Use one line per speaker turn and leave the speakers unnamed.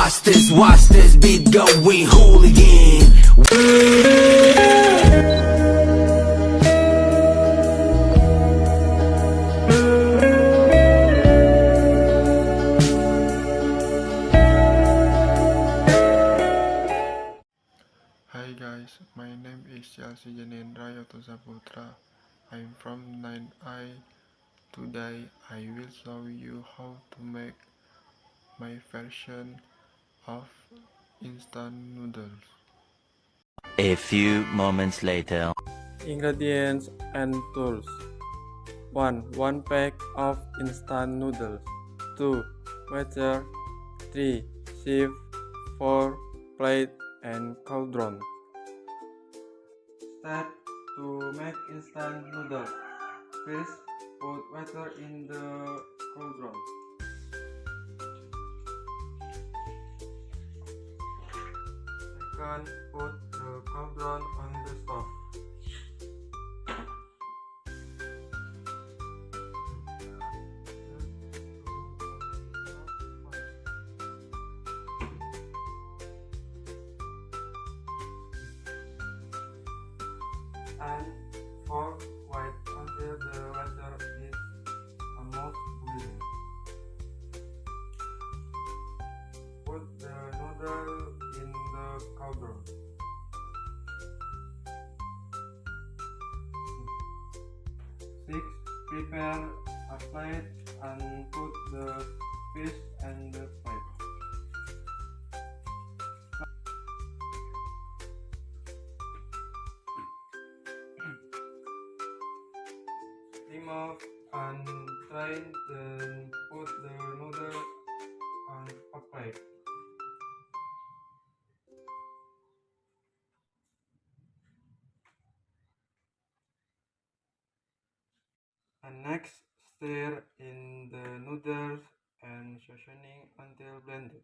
watch this beat going hooligan.
Hi guys, my name is Janendra Yotozyahputra. I'm from 9I. Today I will show you how to make my version of instant noodles.
A few moments later.
Ingredients and tools. 1 pack of instant noodles. 2 water. 3 sieve. 4 plate and cauldron. Step to make instant noodles. First, put water in the cauldron. Second, put the cauldron on the stove. And 4 wait until the water is almost boiling. Put the noodle in the cauldron. 6 prepare a plate and put the fish and the plate. Remove and drain, then put the noodle on a plate. And next, stir in the noodles and seasoning until blended.